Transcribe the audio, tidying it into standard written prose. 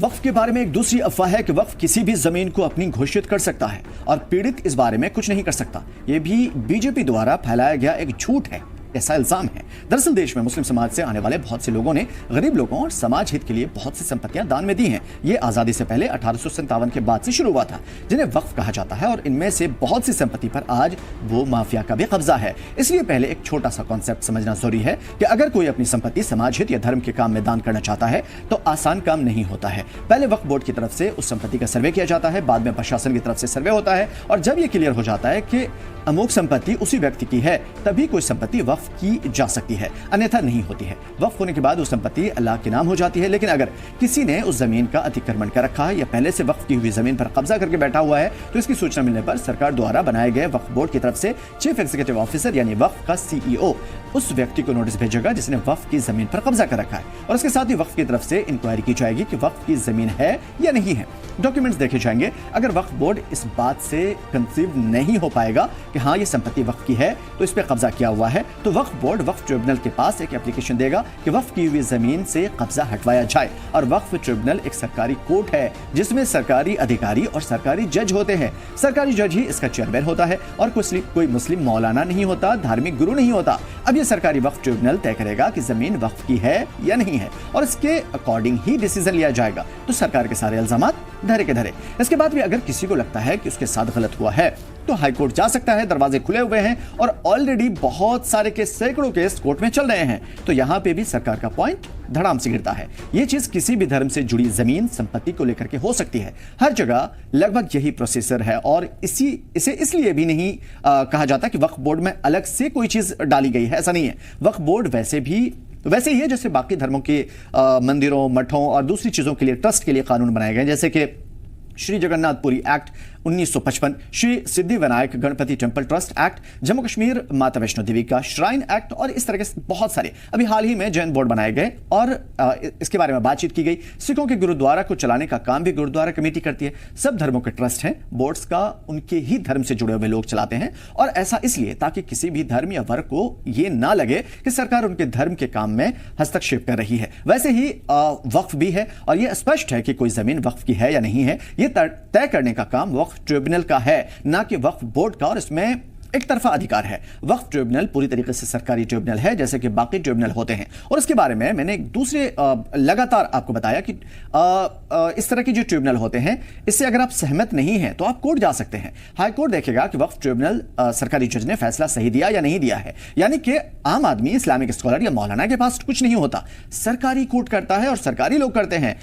वक्फ के बारे में एक दूसरी अफवाह है कि वक्फ किसी भी जमीन को अपनी घोषित कर सकता है और पीड़ित इस बारे में कुछ नहीं कर सकता। यह भी बीजेपी द्वारा फैलाया गया एक झूठ है, ऐसा इल्जाम है। दरअसल देश में मुस्लिम समाज से आने वाले बहुत से लोगों ने गरीब लोगों और समाज हित के लिए बहुत सी संपत्तियां दान में दी हैं। ये आजादी से पहले 1857 के बाद से शुरू हुआ था, जिन्हें वक्फ कहा जाता है, और इनमें से बहुत सी संपत्ति पर आज वो माफिया का भी कब्जा है। इसलिए पहले एक छोटा सा कॉन्सेप्ट समझना जरूरी है कि अगर कोई अपनी संपत्ति समाज हित या धर्म के काम में दान करना चाहता है तो आसान काम नहीं होता है। पहले वक्फ बोर्ड की तरफ से उस संपत्ति का सर्वे किया जाता है, बाद में प्रशासन की तरफ से सर्वे होता है, और जब यह क्लियर हो जाता है कि अमुक संपत्ति उसी व्यक्ति की है, तभी कोई संपत्ति वक्फ की जा सकती है, अन्यथा नहीं होती है। वक्फ होने के बाद वो संपत्ति अल्लाह के नाम हो जाती है। लेकिन अगर किसी ने उस जमीन का अतिक्रमण कर रखा है या पहले से वक्फ की हुई जमीन पर कब्जा करके बैठा हुआ है, तो इसकी सूचना मिलने पर सरकार द्वारा बनाए गए वक्फ बोर्ड की तरफ से चीफ एग्जीक्यूटिव ऑफिसर यानी वक्फ का सीईओ उस व्यक्ति को नोटिस भेजेगा जिसने वक्फ की जमीन पर कब्जा कर रखा है, और इसके साथ ही वक्फ की तरफ से इंक्वायरी की जाएगी कि वक्फ की जमीन है या नहीं है। डॉक्यूमेंट्स देखे जाएंगे। अगर वक्फ बोर्ड इस बात से कंसीव नहीं हो पाएगा कि हाँ ये संपत्ति वक्फ की है, तो इस पर कब्जा किया हुआ है, तो वक्फ बोर्ड वक्फ ट्रिब्यूनल के पास एक एप्लीकेशन देगा कि वक्फ की हुई जमीन से कब्जा हटवाया जाए। और वक्फ ट्रिब्यूनल एक सरकारी कोर्ट है जिसमें सरकारी अधिकारी और सरकारी जज होते हैं। सरकारी जज ही इसका चेयरमैन होता है और कोई मुस्लिम मौलाना नहीं होता, धार्मिक गुरु नहीं होता। अब ये सरकारी वक्फ ट्रिब्यूनल तय करेगा कि जमीन वक्फ की है या नहीं है, और इसके अकॉर्डिंग ही डिसीजन लिया जाएगा। तो सरकार के सारे इल्जामात धरे के धरे। इसके बाद भी अगर किसी को लगता है कि उसके साथ गलत हुआ है तो हाईकोर्ट जा सकता है। दरवाजे खुले हुए हैं और ऑलरेडी बहुत सारे केस, सैकड़ों केस कोर्ट में चल रहे हैं। तो यहां पे भी सरकार का पॉइंट धड़ाम से गिरता है। यह चीज किसी भी धर्म से जुड़ी जमीन संपत्ति को लेकर के हो सकती है। हर जगह लगभग यही प्रोसेसर है, और इसे इसलिए भी नहीं कहा जाता कि वक्फ बोर्ड में अलग से कोई चीज डाली गई है। ऐसा नहीं है। वक्फ बोर्ड वैसे ही है जैसे बाकी धर्मों के मंदिरों, मठों और दूसरी चीजों के लिए, ट्रस्ट के लिए कानून बनाए गए, जैसे कि Shri Jagannathpuri act 1955, Shri Siddhi Vinayak Ganapati temple trust act, Jammu Kashmir Mata Vaishno देवी का श्राइन एक्ट, और इस तरह के बहुत सारे। अभी हाल ही में जैन बोर्ड बनाए गए और इसके बारे में बातचीत की गई। सिखों के गुरुद्वारा को चलाने का काम भी गुरुद्वारा कमेटी करती है। सब धर्मों के ट्रस्ट हैं, बोर्ड्स का उनके ही धर्म से जुड़े हुए लोग चलाते हैं, और ऐसा इसलिए ताकि किसी भी धर्म या वर्ग को यह ना लगे कि सरकार उनके धर्म के काम में हस्तक्षेप कर रही है। वैसे ही वक्फ भी है, और यह स्पष्ट है कि कोई जमीन वक्फ की है या नहीं है, यह तय करने का काम वक्फ ट्रिब्यूनल का है, ना कि वक्फ बोर्ड का, और इसमें एक तरफा अधिकार है। वक्फ ट्रिब्यूनल पूरी तरीके से सरकारी ट्रिब्यूनल है जैसे कि बाकी ट्रिब्यूनल होते हैं। और इसके बारे में मैंने एक दूसरे लगातार आपको बताया कि इस तरह के जो ट्रिब्यूनल होते हैं, इससे अगर आप सहमत नहीं हैं तो आप कोर्ट जा सकते हैं। हाई कोर्ट देखेगा कि वक्फ ट्रिब्यूनल सरकारी जज ने फैसला सही दिया या नहीं दिया है। यानी कि आम आदमी, इस्लामिक स्कॉलर या मौलाना के पास कुछ नहीं होता, सरकारी कोर्ट करता है और सरकारी लोग करते हैं।